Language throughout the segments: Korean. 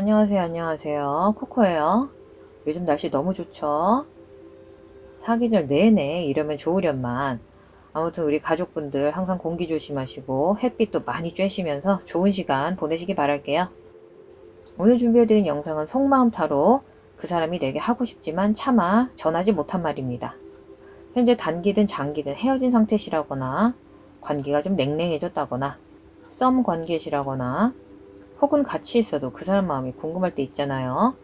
안녕하세요, 안녕하세요. 코코예요. 요즘 날씨 너무 좋죠? 사계절 내내 이러면 좋으련만. 아무튼 우리 가족분들 항상 공기 조심하시고 햇빛도 많이 쬐시면서 좋은 시간 보내시기 바랄게요. 오늘 준비해드린 영상은 속마음 타로, 그 사람이 내게 하고 싶지만 차마 전하지 못한 말입니다. 현재 단기든 장기든 헤어진 상태시라거나, 관계가 좀 냉랭해졌다거나, 썸 관계시라거나, 혹은 같이 있어도 그 사람 마음이 궁금할 때 있잖아요.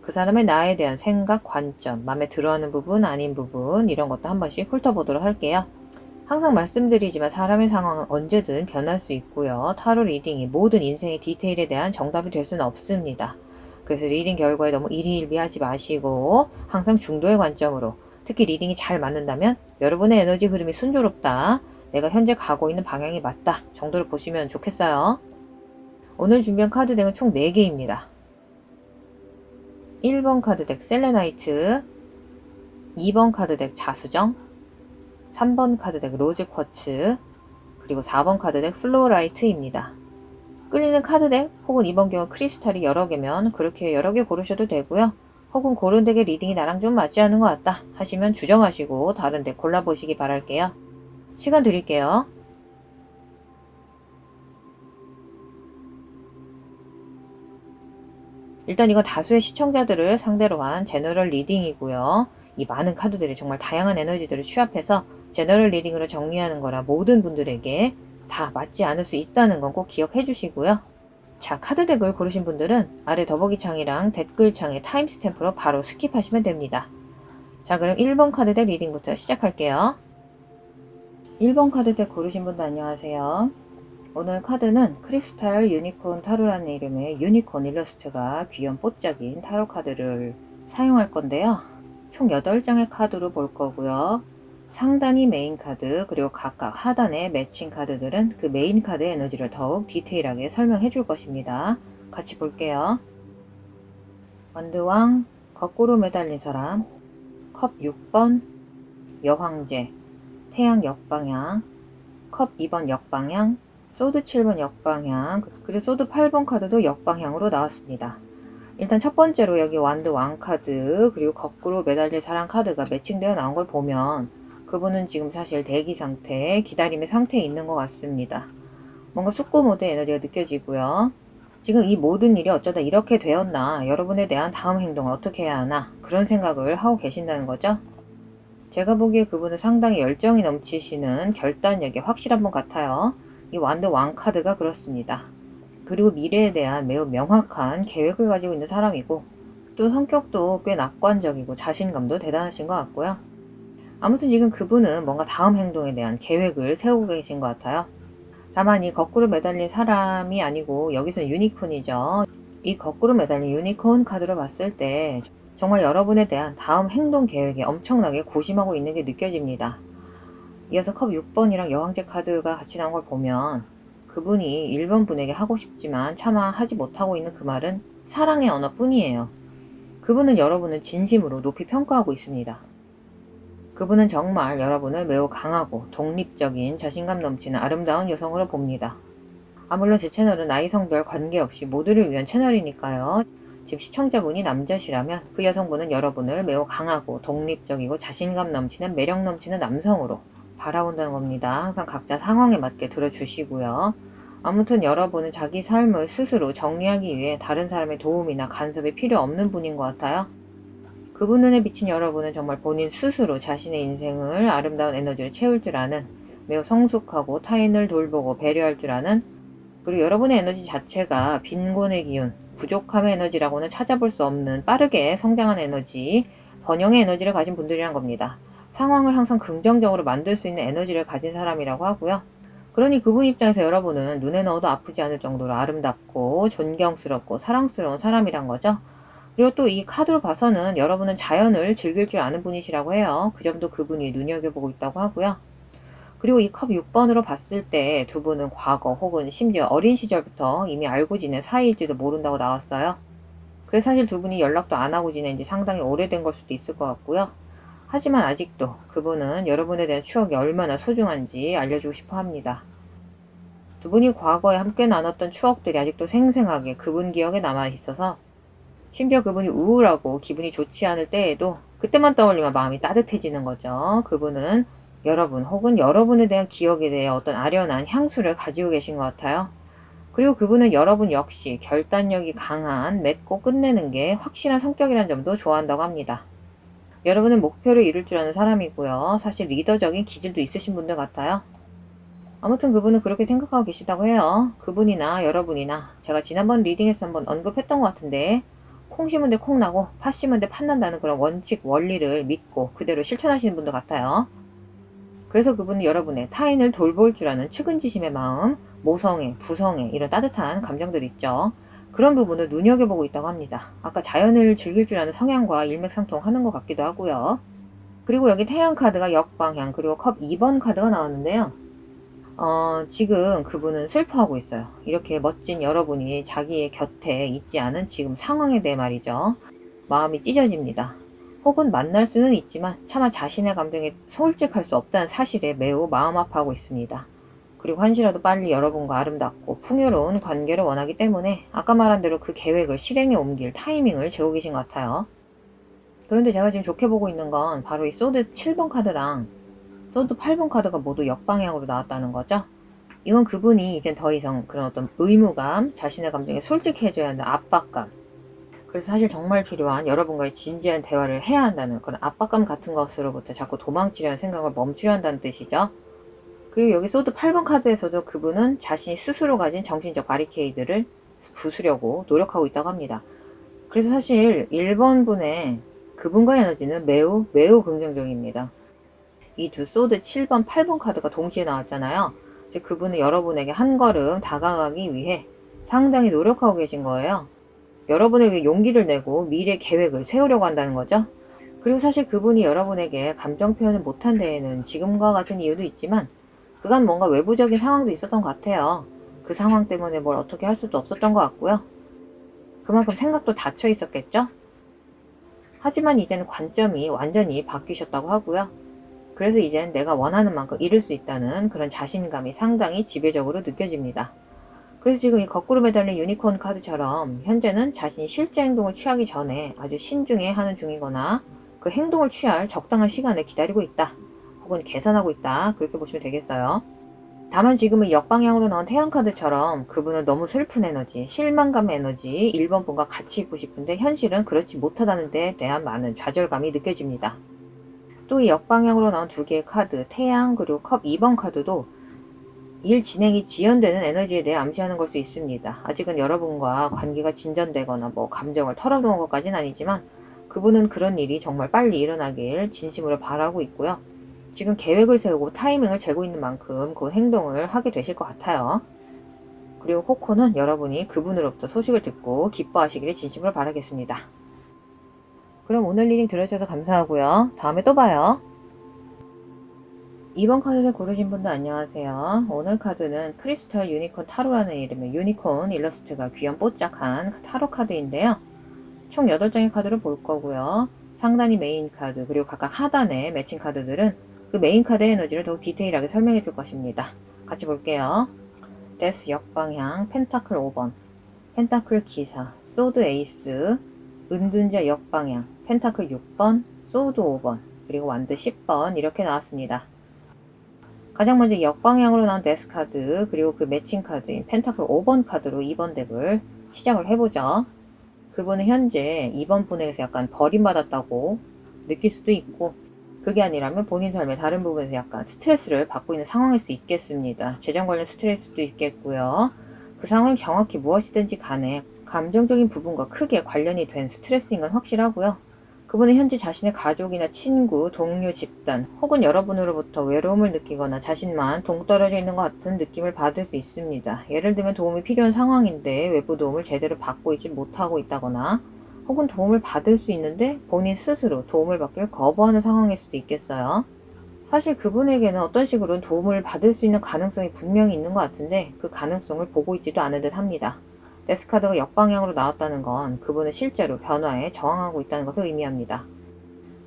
그 사람의 나에 대한 생각, 관점, 마음에 들어하는 부분, 아닌 부분, 이런 것도 한 번씩 훑어보도록 할게요. 항상 말씀드리지만 사람의 상황은 언제든 변할 수 있고요. 타로 리딩이 모든 인생의 디테일에 대한 정답이 될 수는 없습니다. 그래서 리딩 결과에 너무 일희일비하지 마시고 항상 중도의 관점으로, 특히 리딩이 잘 맞는다면 여러분의 에너지 흐름이 순조롭다, 내가 현재 가고 있는 방향이 맞다 정도를 보시면 좋겠어요. 오늘 준비한 카드 덱은 총 4개입니다. 1번 카드덱 셀레나이트, 2번 카드덱 자수정, 3번 카드덱 로즈쿼츠, 그리고 4번 카드덱 플로라이트입니다. 끌리는 카드덱 혹은 이번 경우 크리스탈이 여러 개면 그렇게 여러 개 고르셔도 되고요. 혹은 고른 덱의 리딩이 나랑 좀 맞지 않은 것 같다 하시면 주저마시고 다른 덱 골라보시기 바랄게요. 시간 드릴게요. 일단 이건 다수의 시청자들을 상대로 한 제너럴 리딩이고요. 이 많은 카드들이 정말 다양한 에너지들을 취합해서 제너럴 리딩으로 정리하는 거라 모든 분들에게 다 맞지 않을 수 있다는 건 꼭 기억해 주시고요. 자, 카드 덱을 고르신 분들은 아래 더보기창이랑 댓글창에 타임스탬프로 바로 스킵하시면 됩니다. 자, 그럼 1번 카드 덱 리딩부터 시작할게요. 1번 카드 덱 고르신 분들 안녕하세요. 오늘 카드는 크리스탈 유니콘 타로라는 이름의 유니콘 일러스트가 귀염 뽀짝인 타로 카드를 사용할 건데요. 총 8장의 카드로 볼 거고요. 상단이 메인 카드, 그리고 각각 하단의 매칭 카드들은 그 메인 카드의 에너지를 더욱 디테일하게 설명해 줄 것입니다. 같이 볼게요. 원드왕, 거꾸로 매달린 사람, 컵 6번, 여황제, 태양 역방향, 컵 2번 역방향, 소드 7번 역방향, 그리고 소드 8번 카드도 역방향으로 나왔습니다. 일단 첫 번째로 여기 완드 왕 카드, 그리고 거꾸로 매달릴 사랑 카드가 매칭되어 나온 걸 보면 그분은 지금 사실 대기 상태, 기다림의 상태에 있는 것 같습니다. 뭔가 숙고 모드의 에너지가 느껴지고요. 지금 이 모든 일이 어쩌다 이렇게 되었나, 여러분에 대한 다음 행동을 어떻게 해야 하나, 그런 생각을 하고 계신다는 거죠. 제가 보기에 그분은 상당히 열정이 넘치시는 결단력이 확실한 분 같아요. 이 완드 왕 카드가 그렇습니다. 그리고 미래에 대한 매우 명확한 계획을 가지고 있는 사람이고, 또 성격도 꽤 낙관적이고 자신감도 대단하신 것 같고요. 아무튼 지금 그분은 뭔가 다음 행동에 대한 계획을 세우고 계신 것 같아요. 다만 이 거꾸로 매달린 사람이 아니고 여기서는 유니콘이죠. 이 거꾸로 매달린 유니콘 카드로 봤을 때 정말 여러분에 대한 다음 행동 계획에 엄청나게 고심하고 있는 게 느껴집니다. 이어서 컵 6번이랑 여왕제 카드가 같이 나온 걸 보면 그분이 1번 분에게 하고 싶지만 차마 하지 못하고 있는 그 말은 사랑의 언어뿐이에요. 그분은 여러분을 진심으로 높이 평가하고 있습니다. 그분은 정말 여러분을 매우 강하고 독립적인 자신감 넘치는 아름다운 여성으로 봅니다. 물론 제 채널은 나이 성별 관계없이 모두를 위한 채널이니까요. 지금 시청자분이 남자시라면 그 여성분은 여러분을 매우 강하고 독립적이고 자신감 넘치는 매력 넘치는 남성으로 바라본다는 겁니다. 항상 각자 상황에 맞게 들어주시고요. 아무튼 여러분은 자기 삶을 스스로 정리하기 위해 다른 사람의 도움이나 간섭이 필요 없는 분인 것 같아요. 그분 눈에 비친 여러분은 정말 본인 스스로 자신의 인생을 아름다운 에너지를 채울 줄 아는, 매우 성숙하고 타인을 돌보고 배려할 줄 아는, 그리고 여러분의 에너지 자체가 빈곤의 기운, 부족함의 에너지라고는 찾아볼 수 없는 빠르게 성장하는 에너지, 번영의 에너지를 가진 분들이란 겁니다. 상황을 항상 긍정적으로 만들 수 있는 에너지를 가진 사람이라고 하고요. 그러니 그분 입장에서 여러분은 눈에 넣어도 아프지 않을 정도로 아름답고 존경스럽고 사랑스러운 사람이란 거죠. 그리고 또 이 카드로 봐서는 여러분은 자연을 즐길 줄 아는 분이시라고 해요. 그 점도 그분이 눈여겨보고 있다고 하고요. 그리고 이 컵 6번으로 봤을 때 두 분은 과거 혹은 심지어 어린 시절부터 이미 알고 지낸 사이일지도 모른다고 나왔어요. 그래서 사실 두 분이 연락도 안 하고 지낸 지 상당히 오래된 걸 수도 있을 것 같고요. 하지만 아직도 그분은 여러분에 대한 추억이 얼마나 소중한지 알려주고 싶어 합니다. 두 분이 과거에 함께 나눴던 추억들이 아직도 생생하게 그분 기억에 남아 있어서 심지어 그분이 우울하고 기분이 좋지 않을 때에도 그때만 떠올리면 마음이 따뜻해지는 거죠. 그분은 여러분 혹은 여러분에 대한 기억에 대해 어떤 아련한 향수를 가지고 계신 것 같아요. 그리고 그분은 여러분 역시 결단력이 강한, 맺고 끝내는 게 확실한 성격이라는 점도 좋아한다고 합니다. 여러분은 목표를 이룰 줄 아는 사람이고요. 사실 리더적인 기질도 있으신 분들 같아요. 아무튼 그분은 그렇게 생각하고 계시다고 해요. 그분이나 여러분이나 제가 지난번 리딩에서 한번 언급했던 것 같은데 콩 심은 데 콩 나고 팥 심은 데 팥 난다는 그런 원칙, 원리를 믿고 그대로 실천하시는 분들 같아요. 그래서 그분은 여러분의 타인을 돌볼 줄 아는 측은지심의 마음, 모성애, 부성애 이런 따뜻한 감정들 있죠. 그런 부분을 눈여겨보고 있다고 합니다. 아까 자연을 즐길 줄 아는 성향과 일맥상통하는 것 같기도 하고요. 그리고 여기 태양 카드가 역방향 그리고 컵 2번 카드가 나왔는데요. 지금 그분은 슬퍼하고 있어요. 이렇게 멋진 여러분이 자기의 곁에 있지 않은 지금 상황에 대해 말이죠. 마음이 찢어집니다. 혹은 만날 수는 있지만 차마 자신의 감정에 솔직할 수 없다는 사실에 매우 마음 아파하고 있습니다. 그리고 한시라도 빨리 여러분과 아름답고 풍요로운 관계를 원하기 때문에 아까 말한 대로 그 계획을 실행에 옮길 타이밍을 재고 계신 것 같아요. 그런데 제가 지금 좋게 보고 있는 건 바로 이 소드 7번 카드랑 소드 8번 카드가 모두 역방향으로 나왔다는 거죠. 이건 그분이 이젠 더 이상 그런 어떤 의무감, 자신의 감정에 솔직해져야 하는 압박감, 그래서 사실 정말 필요한 여러분과의 진지한 대화를 해야 한다는 그런 압박감 같은 것으로부터 자꾸 도망치려는 생각을 멈추려 한다는 뜻이죠. 그리고 여기 소드 8번 카드에서도 그분은 자신이 스스로 가진 정신적 바리케이드를 부수려고 노력하고 있다고 합니다. 그래서 사실 1번 분의 그분과의 에너지는 매우 긍정적입니다. 이 두 소드 7번, 8번 카드가 동시에 나왔잖아요. 즉 그분은 여러분에게 한 걸음 다가가기 위해 상당히 노력하고 계신 거예요. 여러분을 위해 용기를 내고 미래 계획을 세우려고 한다는 거죠. 그리고 사실 그분이 여러분에게 감정 표현을 못한 데에는 지금과 같은 이유도 있지만 그간 뭔가 외부적인 상황도 있었던 것 같아요. 그 상황 때문에 뭘 어떻게 할 수도 없었던 것 같고요. 그만큼 생각도 닫혀 있었겠죠? 하지만 이제는 관점이 완전히 바뀌셨다고 하고요. 그래서 이젠 내가 원하는 만큼 이룰 수 있다는 그런 자신감이 상당히 지배적으로 느껴집니다. 그래서 지금 이 거꾸로 매달린 유니콘 카드처럼 현재는 자신이 실제 행동을 취하기 전에 아주 신중해 하는 중이거나 그 행동을 취할 적당한 시간을 기다리고 있다. 혹은 계산하고 있다. 그렇게 보시면 되겠어요. 다만 지금은 역방향으로 나온 태양카드처럼 그분은 너무 슬픈 에너지, 실망감의 에너지 1번 분과 같이 있고 싶은데 현실은 그렇지 못하다는 데에 대한 많은 좌절감이 느껴집니다. 또 이 역방향으로 나온 두 개의 카드, 태양 그리고 컵 2번 카드도 일 진행이 지연되는 에너지에 대해 암시하는 걸 수 있습니다. 아직은 여러분과 관계가 진전되거나 감정을 털어놓은 것까지는 아니지만 그분은 그런 일이 정말 빨리 일어나길 진심으로 바라고 있고요. 지금 계획을 세우고 타이밍을 재고 있는 만큼 그 행동을 하게 되실 것 같아요. 그리고 코코는 여러분이 그분으로부터 소식을 듣고 기뻐하시기를 진심으로 바라겠습니다. 그럼 오늘 리딩 들어주셔서 감사하고요. 다음에 또 봐요. 2번 카드를 고르신 분들 안녕하세요. 오늘 카드는 크리스탈 유니콘 타로라는 이름의 유니콘 일러스트가 귀염뽀짝한 타로 카드인데요. 총 8장의 카드를 볼 거고요. 상단이 메인 카드 그리고 각각 하단의 매칭 카드들은 그 메인 카드의 에너지를 더욱 디테일하게 설명해 줄 것입니다. 같이 볼게요. 데스 역방향, 펜타클 5번, 펜타클 기사, 소드 에이스, 은둔자 역방향, 펜타클 6번, 소드 5번, 그리고 완드 10번 이렇게 나왔습니다. 가장 먼저 역방향으로 나온 데스 카드 그리고 그 매칭 카드인 펜타클 5번 카드로 2번 덱을 시작을 해보죠. 그분은 현재 2번 분에게서 약간 버림받았다고 느낄 수도 있고 그게 아니라면 본인 삶의 다른 부분에서 약간 스트레스를 받고 있는 상황일 수 있겠습니다. 재정 관련 스트레스도 있겠고요. 그 상황이 정확히 무엇이든지 간에 감정적인 부분과 크게 관련이 된 스트레스인 건 확실하고요. 그분은 현재 자신의 가족이나 친구, 동료, 집단 혹은 여러분으로부터 외로움을 느끼거나 자신만 동떨어져 있는 것 같은 느낌을 받을 수 있습니다. 예를 들면 도움이 필요한 상황인데 외부 도움을 제대로 받고 있지 못하고 있다거나 혹은 도움을 받을 수 있는데 본인 스스로 도움을 받길 거부하는 상황일 수도 있겠어요. 사실 그분에게는 어떤 식으로든 도움을 받을 수 있는 가능성이 분명히 있는 것 같은데 그 가능성을 보고 있지도 않은 듯 합니다. 데스카드가 역방향으로 나왔다는 건 그분은 실제로 변화에 저항하고 있다는 것을 의미합니다.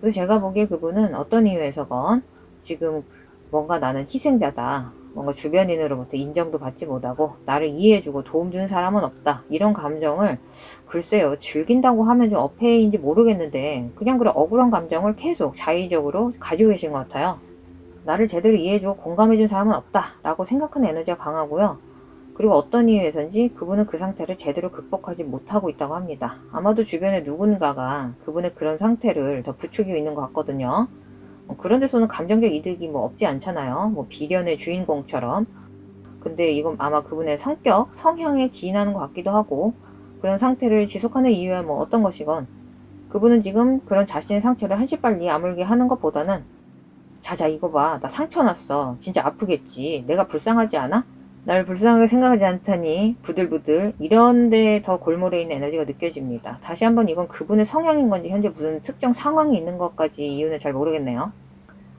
그래서 제가 보기에 그분은 어떤 이유에서건 지금 뭔가 나는 희생자다 뭔가 주변인으로부터 인정도 받지 못하고 나를 이해해주고 도움 주는 사람은 없다. 이런 감정을 글쎄요, 즐긴다고 하면 좀 어폐인지 모르겠는데 그냥 그런 억울한 감정을 계속 자의적으로 가지고 계신 것 같아요. 나를 제대로 이해해주고 공감해준 사람은 없다 라고 생각하는 에너지가 강하고요. 그리고 어떤 이유에서인지 그분은 그 상태를 제대로 극복하지 못하고 있다고 합니다. 아마도 주변에 누군가가 그분의 그런 상태를 더 부추기고 있는 것 같거든요. 그런 데서는 감정적 이득이 뭐 없지 않잖아요. 뭐 비련의 주인공처럼. 근데 이건 아마 그분의 성격, 성향에 기인하는 것 같기도 하고, 그런 상태를 지속하는 이유야 뭐 어떤 것이건 그분은 지금 그런 자신의 상처를 한시빨리 아물게 하는 것보다는 자자 이거 봐, 나 상처 났어, 진짜 아프겠지, 내가 불쌍하지 않아? 나를 불쌍하게 생각하지 않다니 부들부들 이런 데 더 골몰해 있는 에너지가 느껴집니다. 다시 한번 이건 그분의 성향인 건지 현재 무슨 특정 상황이 있는 것까지 이유는 잘 모르겠네요.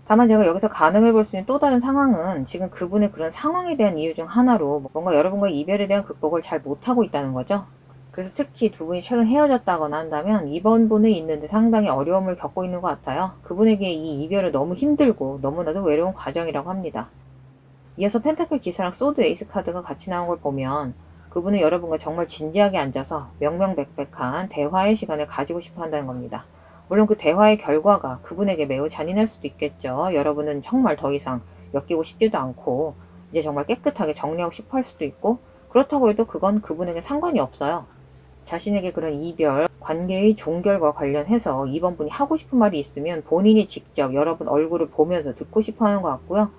다만 제가 여기서 가늠해 볼 수 있는 또 다른 상황은 지금 그분의 그런 상황에 대한 이유 중 하나로 뭔가 여러분과의 이별에 대한 극복을 잘 못하고 있다는 거죠. 그래서 특히 두 분이 최근 헤어졌다거나 한다면 이번 분이 있는데 상당히 어려움을 겪고 있는 것 같아요. 그분에게 이 이별은 너무 힘들고 너무나도 외로운 과정이라고 합니다. 이어서 펜타클 기사랑 소드 에이스 카드가 같이 나온 걸 보면 그분은 여러분과 정말 진지하게 앉아서 명명백백한 대화의 시간을 가지고 싶어 한다는 겁니다. 물론 그 대화의 결과가 그분에게 매우 잔인할 수도 있겠죠. 여러분은 정말 더 이상 엮이고 싶지도 않고 이제 정말 깨끗하게 정리하고 싶어 할 수도 있고, 그렇다고 해도 그건 그분에게 상관이 없어요. 자신에게 그런 이별, 관계의 종결과 관련해서 이번 분이 하고 싶은 말이 있으면 본인이 직접 여러분 얼굴을 보면서 듣고 싶어 하는 것 같고요.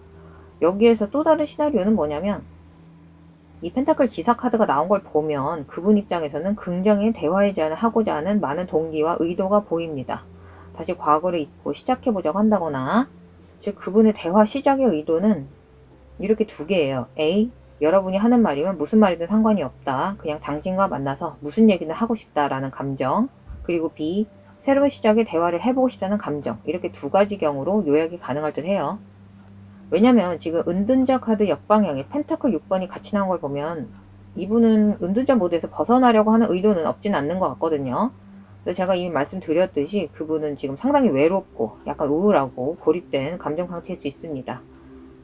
여기에서 또 다른 시나리오는 뭐냐면 이 펜타클 기사 카드가 나온 걸 보면 그분 입장에서는 긍정의 대화의 제안을 하고자 하는 많은 동기와 의도가 보입니다. 다시 과거를 잊고 시작해보자고 한다거나, 즉 그분의 대화 시작의 의도는 이렇게 두 개예요. A. 여러분이 하는 말이면 무슨 말이든 상관이 없다. 그냥 당신과 만나서 무슨 얘기는 하고 싶다라는 감정. 그리고 B. 새로운 시작에 대화를 해보고 싶다는 감정. 이렇게 두 가지 경우로 요약이 가능할 듯 해요. 왜냐면 지금 은둔자 카드 역방향에 펜타클 6번이 같이 나온 걸 보면 이분은 은둔자 모드에서 벗어나려고 하는 의도는 없진 않는 것 같거든요. 그래서 제가 이미 말씀드렸듯이 그분은 지금 상당히 외롭고 약간 우울하고 고립된 감정 상태일 수 있습니다.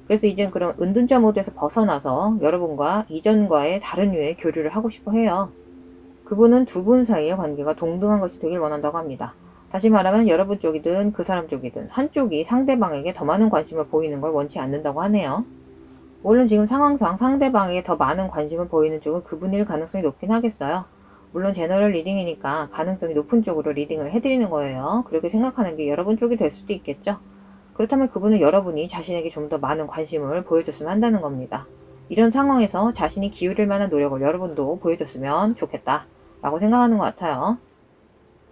그래서 이젠 그런 은둔자 모드에서 벗어나서 여러분과 이전과의 다른 류의 교류를 하고 싶어 해요. 그분은 두 분 사이의 관계가 동등한 것이 되길 원한다고 합니다. 다시 말하면 여러분 쪽이든 그 사람 쪽이든 한쪽이 상대방에게 더 많은 관심을 보이는 걸 원치 않는다고 하네요. 물론 지금 상황상 상대방에게 더 많은 관심을 보이는 쪽은 그분일 가능성이 높긴 하겠어요. 물론 제너럴 리딩이니까 가능성이 높은 쪽으로 리딩을 해드리는 거예요. 그렇게 생각하는 게 여러분 쪽이 될 수도 있겠죠. 그렇다면 그분은 여러분이 자신에게 좀 더 많은 관심을 보여줬으면 한다는 겁니다. 이런 상황에서 자신이 기울일 만한 노력을 여러분도 보여줬으면 좋겠다 라고 생각하는 것 같아요.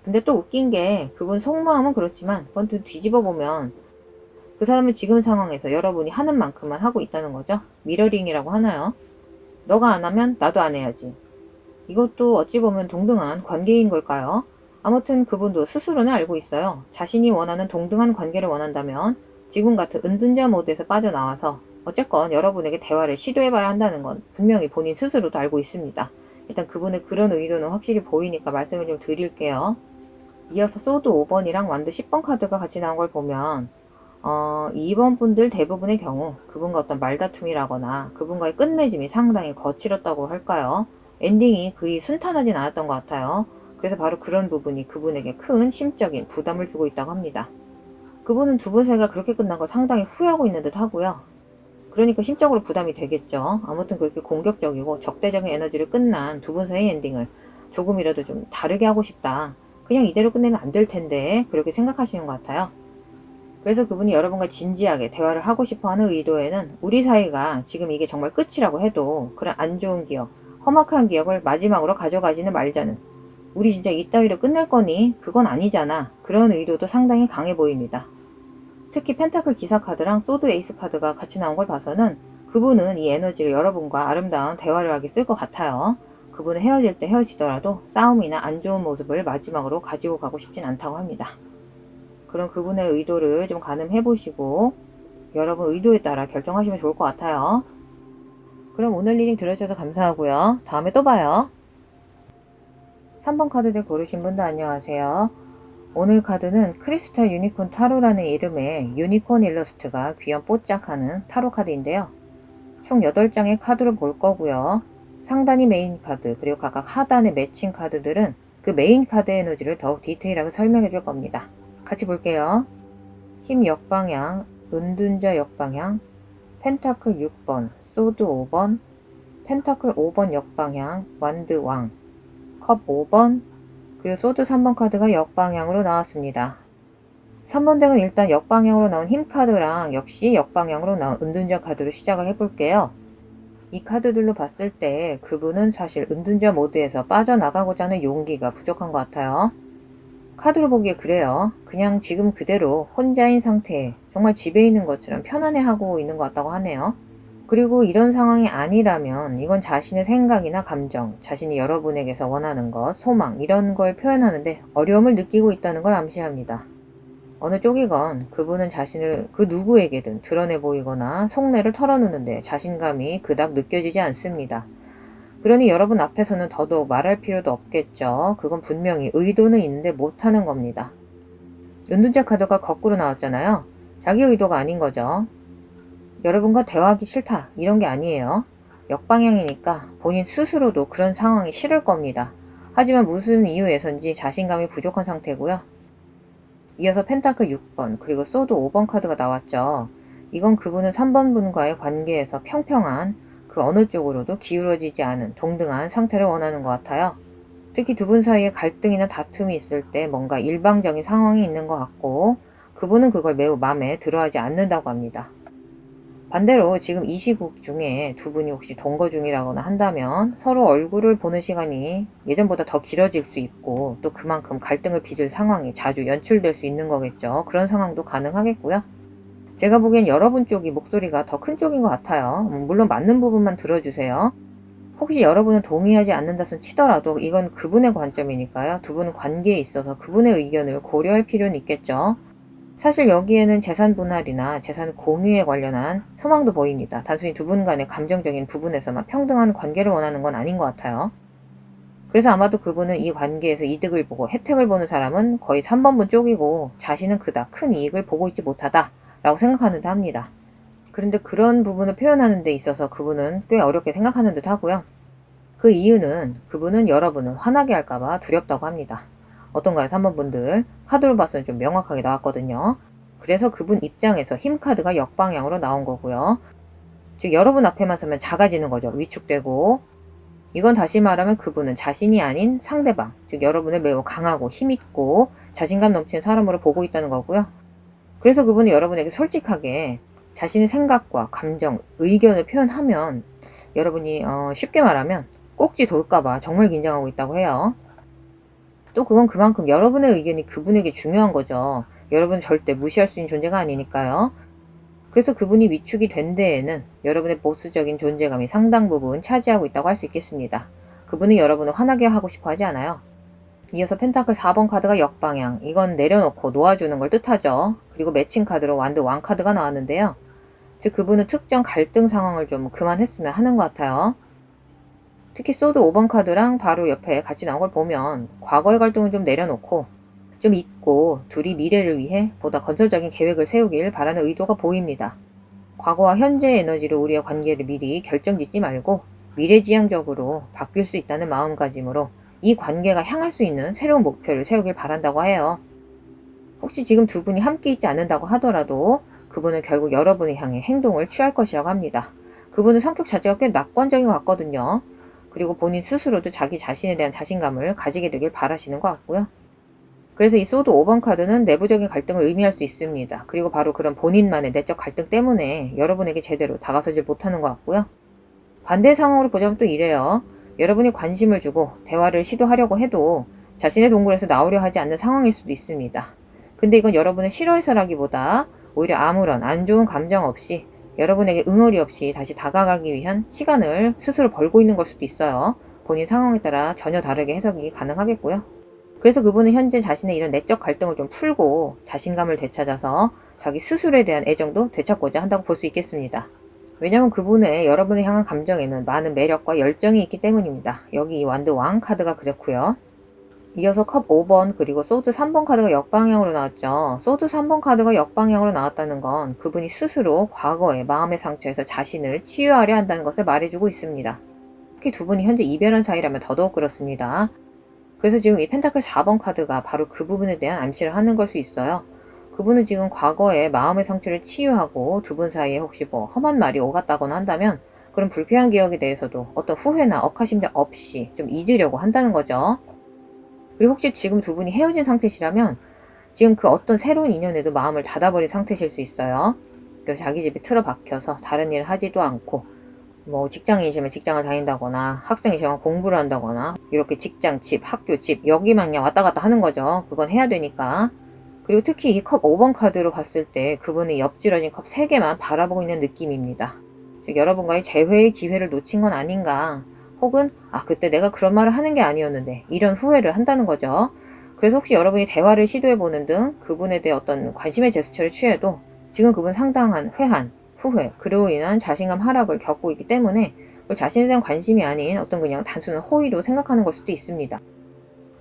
근데 또 웃긴 게 그분 속마음은 그렇지만 그건 또 뒤집어 보면 그 사람은 지금 상황에서 여러분이 하는 만큼만 하고 있다는 거죠. 미러링이라고 하나요? 너가 안 하면 나도 안 해야지. 이것도 어찌 보면 동등한 관계인 걸까요? 아무튼 그분도 스스로는 알고 있어요. 자신이 원하는 동등한 관계를 원한다면 지금 같은 은둔자 모드에서 빠져나와서 어쨌건 여러분에게 대화를 시도해봐야 한다는 건 분명히 본인 스스로도 알고 있습니다. 일단 그분의 그런 의도는 확실히 보이니까 말씀을 좀 드릴게요. 이어서 소드 5번이랑 완드 10번 카드가 같이 나온 걸 보면 2번 분들 대부분의 경우 그분과 어떤 말다툼이라거나 그분과의 끝맺음이 상당히 거칠었다고 할까요? 엔딩이 그리 순탄하진 않았던 것 같아요. 그래서 바로 그런 부분이 그분에게 큰 심적인 부담을 주고 있다고 합니다. 그분은 두 분 사이가 그렇게 끝난 걸 상당히 후회하고 있는 듯 하고요. 그러니까 심적으로 부담이 되겠죠. 아무튼 그렇게 공격적이고 적대적인 에너지를 끝난 두 분 사이의 엔딩을 조금이라도 좀 다르게 하고 싶다. 그냥 이대로 끝내면 안 될 텐데 그렇게 생각하시는 것 같아요. 그래서 그분이 여러분과 진지하게 대화를 하고 싶어하는 의도에는 우리 사이가 지금 이게 정말 끝이라고 해도 그런 안 좋은 기억, 험악한 기억을 마지막으로 가져가지는 말자는, 우리 진짜 이따위로 끝낼 거니 그건 아니잖아, 그런 의도도 상당히 강해 보입니다. 특히 펜타클 기사 카드랑 소드 에이스 카드가 같이 나온 걸 봐서는 그분은 이 에너지를 여러분과 아름다운 대화를 하게 쓸 것 같아요. 그분은 헤어질 때 헤어지더라도 싸움이나 안 좋은 모습을 마지막으로 가지고 가고 싶진 않다고 합니다. 그럼 그분의 의도를 좀 가늠해 보시고 여러분 의도에 따라 결정하시면 좋을 것 같아요. 그럼 오늘 리딩 들어주셔서 감사하고요. 다음에 또 봐요. 3번 카드를 고르신 분도 안녕하세요. 오늘 카드는 크리스탈 유니콘 타로라는 이름의 유니콘 일러스트가 귀염뽀짝하는 타로 카드인데요. 총 8장의 카드를 볼 거고요. 상단이 메인 카드, 그리고 각각 하단의 매칭 카드들은 그 메인 카드의 에너지를 더욱 디테일하게 설명해 줄 겁니다. 같이 볼게요. 힘 역방향, 은둔자 역방향, 펜타클 6번, 소드 5번, 펜타클 5번 역방향, 완드 왕, 컵 5번, 그리고 소드 3번 카드가 역방향으로 나왔습니다. 3번 덱은 일단 역방향으로 나온 힘 카드랑 역시 역방향으로 나온 은둔자 카드로 시작을 해볼게요. 이 카드들로 봤을 때 그분은 사실 은둔자 모드에서 빠져나가고자 하는 용기가 부족한 것 같아요. 카드로 보기에 그래요. 그냥 지금 그대로 혼자인 상태에 정말 집에 있는 것처럼 편안해하고 있는 것 같다고 하네요. 그리고 이런 상황이 아니라면 이건 자신의 생각이나 감정, 자신이 여러분에게서 원하는 것, 소망 이런 걸 표현하는데 어려움을 느끼고 있다는 걸 암시합니다. 어느 쪽이건 그분은 자신을 그 누구에게든 드러내 보이거나 속내를 털어놓는데 자신감이 그닥 느껴지지 않습니다. 그러니 여러분 앞에서는 더더욱 말할 필요도 없겠죠. 그건 분명히 의도는 있는데 못하는 겁니다. 은둔자 카드가 거꾸로 나왔잖아요. 자기 의도가 아닌 거죠. 여러분과 대화하기 싫다 이런 게 아니에요. 역방향이니까 본인 스스로도 그런 상황이 싫을 겁니다. 하지만 무슨 이유에선지 자신감이 부족한 상태고요. 이어서 펜타클 6번 그리고 소드 5번 카드가 나왔죠. 이건 그분은 3번 분과의 관계에서 평평한 그 어느 쪽으로도 기울어지지 않은 동등한 상태를 원하는 것 같아요. 특히 두 분 사이에 갈등이나 다툼이 있을 때 뭔가 일방적인 상황이 있는 것 같고 그분은 그걸 매우 마음에 들어하지 않는다고 합니다. 반대로 지금 이 시국 중에 두 분이 혹시 동거 중이라거나 한다면 서로 얼굴을 보는 시간이 예전보다 더 길어질 수 있고 또 그만큼 갈등을 빚을 상황이 자주 연출될 수 있는 거겠죠. 그런 상황도 가능하겠고요. 제가 보기엔 여러분 쪽이 목소리가 더 큰 쪽인 것 같아요. 물론 맞는 부분만 들어주세요. 혹시 여러분은 동의하지 않는다 손 치더라도 이건 그분의 관점이니까요. 두 분은 관계에 있어서 그분의 의견을 고려할 필요는 있겠죠. 사실 여기에는 재산 분할이나 재산 공유에 관련한 소망도 보입니다. 단순히 두 분 간의 감정적인 부분에서만 평등한 관계를 원하는 건 아닌 것 같아요. 그래서 아마도 그분은 이 관계에서 이득을 보고 혜택을 보는 사람은 거의 3번분 쪽이고 자신은 그닥 큰 이익을 보고 있지 못하다 라고 생각하는 듯 합니다. 그런데 그런 부분을 표현하는 데 있어서 그분은 꽤 어렵게 생각하는 듯 하고요. 그 이유는 그분은 여러분을 화나게 할까봐 두렵다고 합니다. 어떤가요? 3번 분들 카드로 봐서는 좀 명확하게 나왔거든요. 그래서 그분 입장에서 힘 카드가 역방향으로 나온 거고요. 즉 여러분 앞에만 서면 작아지는 거죠. 위축되고 이건 다시 말하면 그분은 자신이 아닌 상대방 즉 여러분을 매우 강하고 힘있고 자신감 넘치는 사람으로 보고 있다는 거고요. 그래서 그분은 여러분에게 솔직하게 자신의 생각과 감정, 의견을 표현하면 여러분이 쉽게 말하면 꼭지 돌까봐 정말 긴장하고 있다고 해요. 또 그건 그만큼 여러분의 의견이 그분에게 중요한 거죠. 여러분은 절대 무시할 수 있는 존재가 아니니까요. 그래서 그분이 위축이 된 데에는 여러분의 보스적인 존재감이 상당 부분 차지하고 있다고 할 수 있겠습니다. 그분은 여러분을 화나게 하고 싶어 하지 않아요. 이어서 펜타클 4번 카드가 역방향. 이건 내려놓고 놓아주는 걸 뜻하죠. 그리고 매칭 카드로 완드 왕 카드가 나왔는데요. 즉 그분은 특정 갈등 상황을 좀 그만했으면 하는 것 같아요. 특히 소드 5번 카드랑 바로 옆에 같이 나온 걸 보면 과거의 갈등을 좀 내려놓고 좀 잊고 둘이 미래를 위해 보다 건설적인 계획을 세우길 바라는 의도가 보입니다. 과거와 현재의 에너지로 우리의 관계를 미리 결정짓지 말고 미래지향적으로 바뀔 수 있다는 마음가짐으로 이 관계가 향할 수 있는 새로운 목표를 세우길 바란다고 해요. 혹시 지금 두 분이 함께 있지 않는다고 하더라도 그분은 결국 여러분을 향해 행동을 취할 것이라고 합니다. 그분은 성격 자체가 꽤 낙관적인 것 같거든요. 그리고 본인 스스로도 자기 자신에 대한 자신감을 가지게 되길 바라시는 것 같고요. 그래서 이 소드 5번 카드는 내부적인 갈등을 의미할 수 있습니다. 그리고 바로 그런 본인만의 내적 갈등 때문에 여러분에게 제대로 다가서질 못하는 것 같고요. 반대 상황으로 보자면 또 이래요. 여러분이 관심을 주고 대화를 시도하려고 해도 자신의 동굴에서 나오려 하지 않는 상황일 수도 있습니다. 근데 이건 여러분을 싫어해서라기보다 오히려 아무런 안 좋은 감정 없이 여러분에게 응어리 없이 다시 다가가기 위한 시간을 스스로 벌고 있는 걸 수도 있어요. 본인 상황에 따라 전혀 다르게 해석이 가능하겠고요. 그래서 그분은 현재 자신의 이런 내적 갈등을 좀 풀고 자신감을 되찾아서 자기 스스로에 대한 애정도 되찾고자 한다고 볼 수 있겠습니다. 왜냐면 그분의 여러분을 향한 감정에는 많은 매력과 열정이 있기 때문입니다. 여기 이 완드 왕 카드가 그렇고요. 이어서 컵 5번 그리고 소드 3번 카드가 역방향으로 나왔죠. 소드 3번 카드가 역방향으로 나왔다는 건 그분이 스스로 과거의 마음의 상처에서 자신을 치유하려 한다는 것을 말해주고 있습니다. 특히 두 분이 현재 이별한 사이라면 더더욱 그렇습니다. 그래서 지금 이 펜타클 4번 카드가 바로 그 부분에 대한 암시를 하는 걸 수 있어요. 그분은 지금 과거의 마음의 상처를 치유하고 두 분 사이에 혹시 뭐 험한 말이 오갔다거나 한다면 그런 불쾌한 기억에 대해서도 어떤 후회나 억하심자 없이 좀 잊으려고 한다는 거죠. 그리고 혹시 지금 두 분이 헤어진 상태시라면 지금 그 어떤 새로운 인연에도 마음을 닫아버린 상태실 수 있어요. 그래서 자기 집에 틀어박혀서 다른 일을 하지도 않고 뭐 직장인이시면 직장을 다닌다거나 학생이시면 공부를 한다거나 이렇게 직장, 집, 학교, 집 여기만 그냥 왔다 갔다 하는 거죠. 그건 해야 되니까. 그리고 특히 이 컵 5번 카드로 봤을 때 그분이 옆질러진 컵 3개만 바라보고 있는 느낌입니다. 즉 여러분과의 재회의 기회를 놓친 건 아닌가, 혹은 그때 내가 그런 말을 하는 게 아니었는데 이런 후회를 한다는 거죠. 그래서 혹시 여러분이 대화를 시도해보는 등 그분에 대해 어떤 관심의 제스처를 취해도 지금 그분 상당한 회한, 후회, 그로 인한 자신감 하락을 겪고 있기 때문에 자신에 대한 관심이 아닌 어떤 그냥 단순한 호의로 생각하는 걸 수도 있습니다.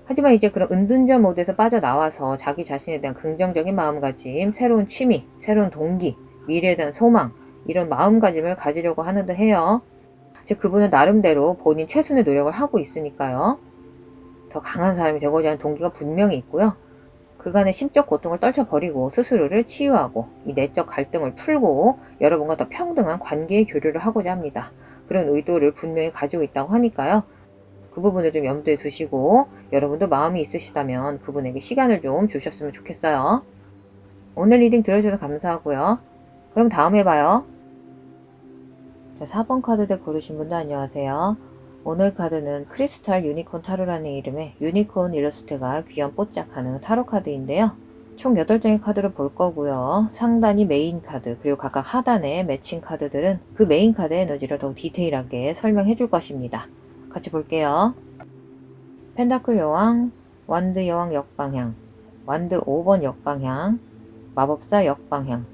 하지만 이제 그런 은둔자 모드에서 빠져나와서 자기 자신에 대한 긍정적인 마음가짐, 새로운 취미, 새로운 동기, 미래에 대한 소망, 이런 마음가짐을 가지려고 하는 듯 해요. 즉 그분은 나름대로 본인 최선의 노력을 하고 있으니까요. 더 강한 사람이 되고자 하는 동기가 분명히 있고요. 그간의 심적 고통을 떨쳐버리고 스스로를 치유하고 이 내적 갈등을 풀고 여러분과 더 평등한 관계의 교류를 하고자 합니다. 그런 의도를 분명히 가지고 있다고 하니까요. 그 부분을 좀 염두에 두시고 여러분도 마음이 있으시다면 그분에게 시간을 좀 주셨으면 좋겠어요. 오늘 리딩 들어주셔서 감사하고요. 그럼 다음에 봐요. 자, 4번 카드덱 고르신 분들 안녕하세요. 오늘 카드는 크리스탈 유니콘 타로라는 이름의 유니콘 일러스트가 귀염 뽀짝하는 타로 카드인데요. 총 8장의 카드를 볼 거고요. 상단이 메인 카드, 그리고 각각 하단의 매칭 카드들은 그 메인 카드의 에너지를 더욱 디테일하게 설명해 줄 것입니다. 같이 볼게요. 펜타클 여왕, 완드 여왕 역방향, 완드 5번 역방향, 마법사 역방향,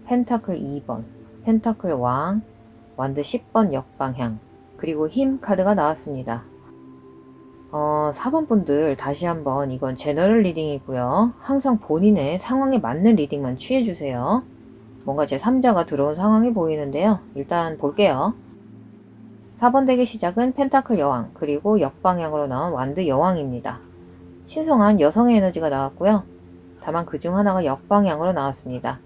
펜타클 2번, 펜타클 왕, 완드 10번 역방향, 그리고 힘 카드가 나왔습니다. 4번 분들 다시 한번 이건 제너럴 리딩이고요. 항상 본인의 상황에 맞는 리딩만 취해주세요. 뭔가 제3자가 들어온 상황이 보이는데요. 일단 볼게요. 4번 덱의 시작은 펜타클 여왕, 그리고 역방향으로 나온 완드 여왕입니다. 신성한 여성의 에너지가 나왔고요. 다만 그중 하나가 역방향으로 나왔습니다.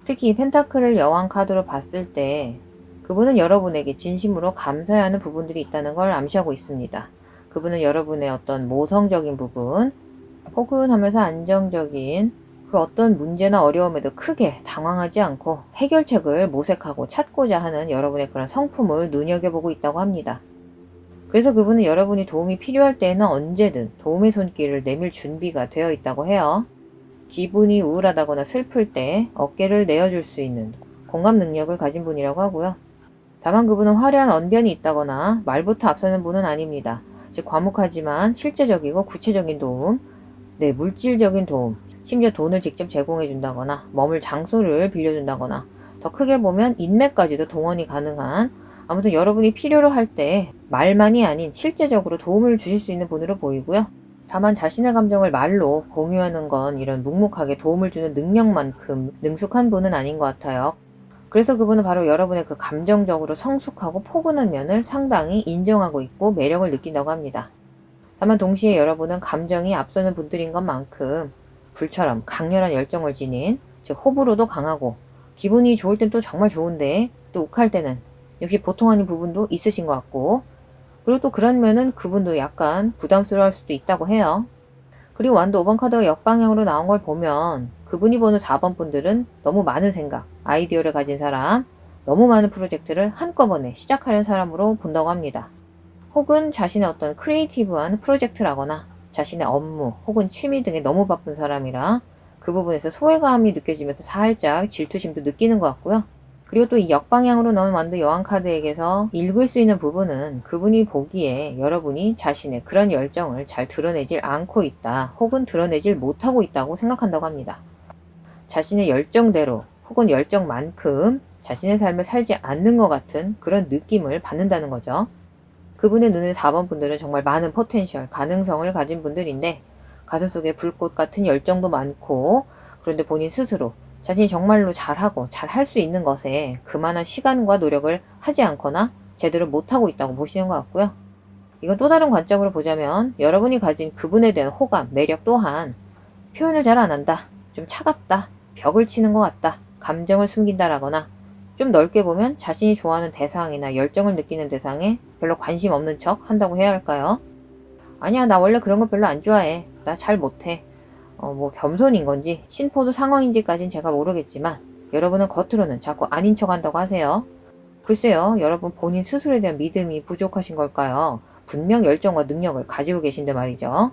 특히 이 펜타클 여왕 카드로 봤을 때 그분은 여러분에게 진심으로 감사해야 하는 부분들이 있다는 걸 암시하고 있습니다. 그분은 여러분의 어떤 모성적인 부분, 포근하면서 안정적인 그 어떤 문제나 어려움에도 크게 당황하지 않고 해결책을 모색하고 찾고자 하는 여러분의 그런 성품을 눈여겨보고 있다고 합니다. 그래서 그분은 여러분이 도움이 필요할 때에는 언제든 도움의 손길을 내밀 준비가 되어 있다고 해요. 기분이 우울하다거나 슬플 때 어깨를 내어줄 수 있는 공감 능력을 가진 분이라고 하고요. 다만 그분은 화려한 언변이 있다거나 말부터 앞서는 분은 아닙니다. 즉 과묵하지만 실제적이고 구체적인 도움, 물질적인 도움, 심지어 돈을 직접 제공해준다거나 머물 장소를 빌려준다거나 더 크게 보면 인맥까지도 동원이 가능한, 아무튼 여러분이 필요로 할 때 말만이 아닌 실제적으로 도움을 주실 수 있는 분으로 보이고요. 다만 자신의 감정을 말로 공유하는 건 이런 묵묵하게 도움을 주는 능력만큼 능숙한 분은 아닌 것 같아요. 그래서 그분은 바로 여러분의 그 감정적으로 성숙하고 포근한 면을 상당히 인정하고 있고 매력을 느낀다고 합니다. 다만 동시에 여러분은 감정이 앞서는 분들인 것만큼 불처럼 강렬한 열정을 지닌, 즉 호불호도 강하고 기분이 좋을 땐 또 정말 좋은데 또 욱할 때는 역시 보통 아닌 부분도 있으신 것 같고, 그리고 또 그런 면은 그분도 약간 부담스러워할 수도 있다고 해요. 그리고 완도 5번 카드가 역방향으로 나온 걸 보면 그분이 보는 4번 분들은 너무 많은 생각, 아이디어를 가진 사람, 너무 많은 프로젝트를 한꺼번에 시작하려는 사람으로 본다고 합니다. 혹은 자신의 어떤 크리에이티브한 프로젝트라거나 자신의 업무 혹은 취미 등에 너무 바쁜 사람이라 그 부분에서 소외감이 느껴지면서 살짝 질투심도 느끼는 것 같고요. 그리고 또 이 역방향으로 나온 완드 여왕 카드에게서 읽을 수 있는 부분은 그분이 보기에 여러분이 자신의 그런 열정을 잘 드러내질 않고 있다, 혹은 드러내질 못하고 있다고 생각한다고 합니다. 자신의 열정대로 혹은 열정만큼 자신의 삶을 살지 않는 것 같은 그런 느낌을 받는다는 거죠. 그분의 눈에 4번 분들은 정말 많은 포텐셜, 가능성을 가진 분들인데 가슴속에 불꽃 같은 열정도 많고, 그런데 본인 스스로 자신이 정말로 잘하고 잘할 수 있는 것에 그만한 시간과 노력을 하지 않거나 제대로 못하고 있다고 보시는 것 같고요. 이건 또 다른 관점으로 보자면 여러분이 가진 그분에 대한 호감, 매력 또한 표현을 잘 안 한다, 좀 차갑다, 벽을 치는 것 같다, 감정을 숨긴다라거나, 좀 넓게 보면 자신이 좋아하는 대상이나 열정을 느끼는 대상에 별로 관심 없는 척 한다고 해야 할까요? 아니야, 나 원래 그런 거 별로 안 좋아해. 나 잘 못해. 뭐 겸손인 건지 신포도 상황인지까진 제가 모르겠지만 여러분은 겉으로는 자꾸 아닌 척 한다고 하세요. 글쎄요, 여러분 본인 스스로에 대한 믿음이 부족하신 걸까요? 분명 열정과 능력을 가지고 계신데 말이죠.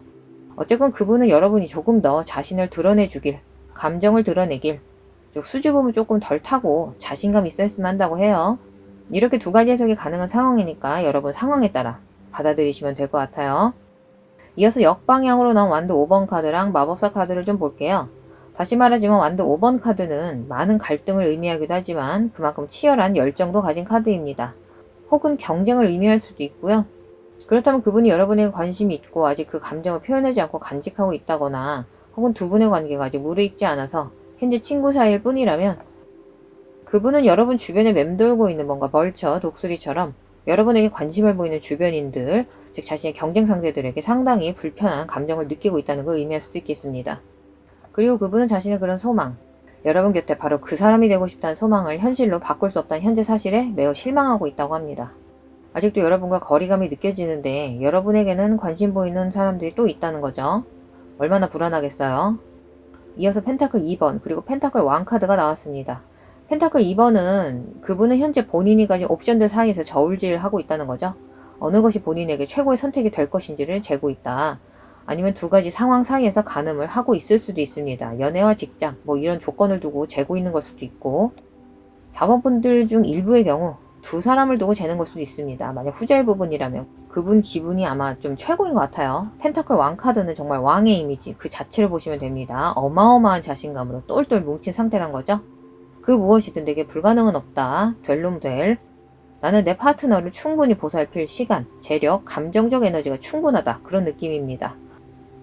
어쨌건 그분은 여러분이 조금 더 자신을 드러내주길, 감정을 드러내길, 수줍음을 조금 덜 타고 자신감 있어 했으면 한다고 해요. 이렇게 두 가지 해석이 가능한 상황이니까 여러분 상황에 따라 받아들이시면 될 것 같아요. 이어서 역방향으로 나온 완드 5번 카드랑 마법사 카드를 좀 볼게요. 다시 말하지만 완드 5번 카드는 많은 갈등을 의미하기도 하지만 그만큼 치열한 열정도 가진 카드입니다. 혹은 경쟁을 의미할 수도 있고요. 그렇다면 그분이 여러분에게 관심이 있고 아직 그 감정을 표현하지 않고 간직하고 있다거나, 혹은 두 분의 관계가 아직 무르익지 않아서 현재 친구 사이일 뿐이라면 그분은 여러분 주변에 맴돌고 있는 뭔가 벌처, 독수리처럼 여러분에게 관심을 보이는 주변인들, 즉 자신의 경쟁 상대들에게 상당히 불편한 감정을 느끼고 있다는 걸 의미할 수도 있겠습니다. 그리고 그분은 자신의 그런 소망, 여러분 곁에 바로 그 사람이 되고 싶다는 소망을 현실로 바꿀 수 없다는 현재 사실에 매우 실망하고 있다고 합니다. 아직도 여러분과 거리감이 느껴지는데 여러분에게는 관심 보이는 사람들이 또 있다는 거죠. 얼마나 불안하겠어요. 이어서 펜타클 2번 그리고 펜타클 왕 카드가 나왔습니다. 펜타클 2번은 그분은 현재 본인이 가진 옵션들 사이에서 저울질하고 있다는 거죠. 어느 것이 본인에게 최고의 선택이 될 것인지를 재고 있다. 아니면 두 가지 상황 사이에서 가늠을 하고 있을 수도 있습니다. 연애와 직장, 뭐 이런 조건을 두고 재고 있는 걸 수도 있고, 4번 분들 중 일부의 경우 두 사람을 두고 재는 걸 수도 있습니다. 만약 후자의 부분이라면 그분 기분이 아마 좀 최고인 것 같아요. 펜타클 왕 카드는 정말 왕의 이미지 그 자체를 보시면 됩니다. 어마어마한 자신감으로 똘똘 뭉친 상태란 거죠. 그 무엇이든 내게 불가능은 없다. 될 놈 될. 나는 내 파트너를 충분히 보살필 시간, 재력, 감정적 에너지가 충분하다. 그런 느낌입니다.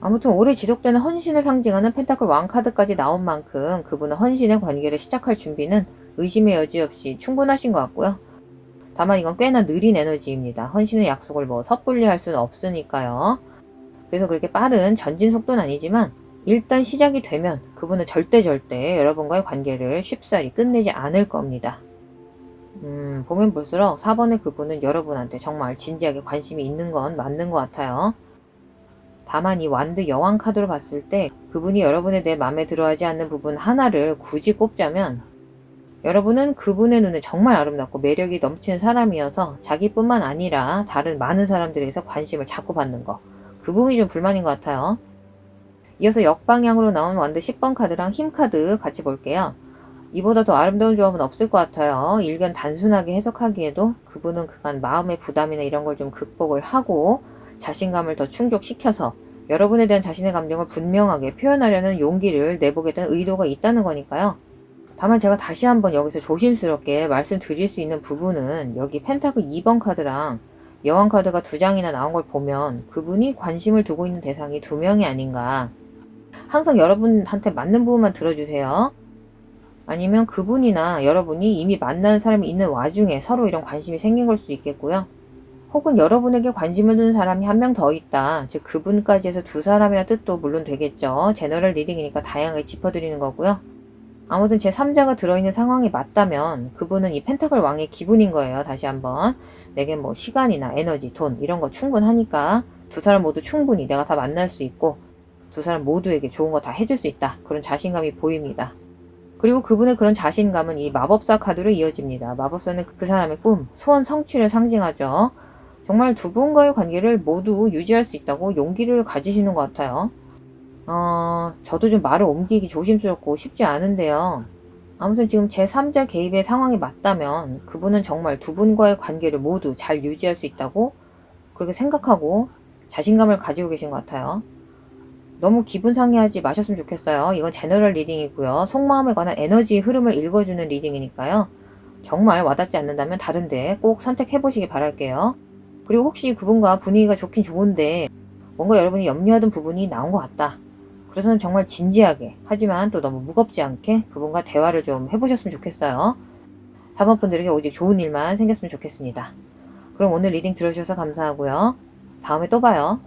아무튼 오래 지속되는 헌신을 상징하는 펜타클 왕 카드까지 나온 만큼 그분은 헌신의 관계를 시작할 준비는 의심의 여지 없이 충분하신 것 같고요. 다만 이건 꽤나 느린 에너지입니다. 헌신의 약속을 뭐 섣불리 할 수는 없으니까요. 그래서 그렇게 빠른 전진 속도는 아니지만 일단 시작이 되면 그분은 절대 여러분과의 관계를 쉽사리 끝내지 않을 겁니다. 보면 볼수록 4번의 그분은 여러분한테 정말 진지하게 관심이 있는 건 맞는 것 같아요. 다만 이 완드 여왕 카드로 봤을 때 그분이 여러분에 대해 마음에 들어하지 않는 부분 하나를 굳이 꼽자면, 여러분은 그분의 눈에 정말 아름답고 매력이 넘치는 사람이어서 자기뿐만 아니라 다른 많은 사람들에게서 관심을 자꾸 받는 거, 그 부분이 좀 불만인 것 같아요. 이어서 역방향으로 나온 완드 10번 카드랑 힘 카드 같이 볼게요. 이보다 더 아름다운 조합은 없을 것 같아요. 일견 단순하게 해석하기에도 그분은 그간 마음의 부담이나 이런 걸 좀 극복을 하고 자신감을 더 충족시켜서 여러분에 대한 자신의 감정을 분명하게 표현하려는 용기를 내보게 된 의도가 있다는 거니까요. 다만 제가 다시 한번 여기서 조심스럽게 말씀드릴 수 있는 부분은, 여기 펜타클 2번 카드랑 여왕 카드가 두 장이나 나온 걸 보면 그분이 관심을 두고 있는 대상이 두 명이 아닌가. 항상 여러분한테 맞는 부분만 들어주세요. 아니면 그분이나 여러분이 이미 만나는 사람이 있는 와중에 서로 이런 관심이 생긴 걸 수도 있겠고요. 혹은 여러분에게 관심을 두는 사람이 한 명 더 있다. 즉 그분까지 해서 두 사람이라는 뜻도 물론 되겠죠. 제너럴 리딩이니까 다양하게 짚어드리는 거고요. 아무튼 제 3자가 들어있는 상황이 맞다면 그분은 이 펜타클 왕의 기분인 거예요. 다시 한번. 내겐 뭐 시간이나 에너지, 돈 이런 거 충분하니까 두 사람 모두 충분히 내가 다 만날 수 있고 두 사람 모두에게 좋은 거 다 해줄 수 있다. 그런 자신감이 보입니다. 그리고 그분의 그런 자신감은 이 마법사 카드로 이어집니다. 마법사는 그 사람의 꿈, 소원 성취를 상징하죠. 정말 두 분과의 관계를 모두 유지할 수 있다고 용기를 가지시는 것 같아요. 저도 좀 말을 옮기기 조심스럽고 쉽지 않은데요. 아무튼 지금 제3자 개입의 상황이 맞다면 그분은 정말 두 분과의 관계를 모두 잘 유지할 수 있다고 그렇게 생각하고 자신감을 가지고 계신 것 같아요. 너무 기분 상해하지 마셨으면 좋겠어요. 이건 제너럴 리딩이고요. 속마음에 관한 에너지 흐름을 읽어주는 리딩이니까요. 정말 와닿지 않는다면 다른데 꼭 선택해보시기 바랄게요. 그리고 혹시 그분과 분위기가 좋긴 좋은데 뭔가 여러분이 염려하던 부분이 나온 것 같다. 그래서는 정말 진지하게, 하지만 또 너무 무겁지 않게 그분과 대화를 좀 해보셨으면 좋겠어요. 4번 분들에게 오직 좋은 일만 생겼으면 좋겠습니다. 그럼 오늘 리딩 들어주셔서 감사하고요. 다음에 또 봐요.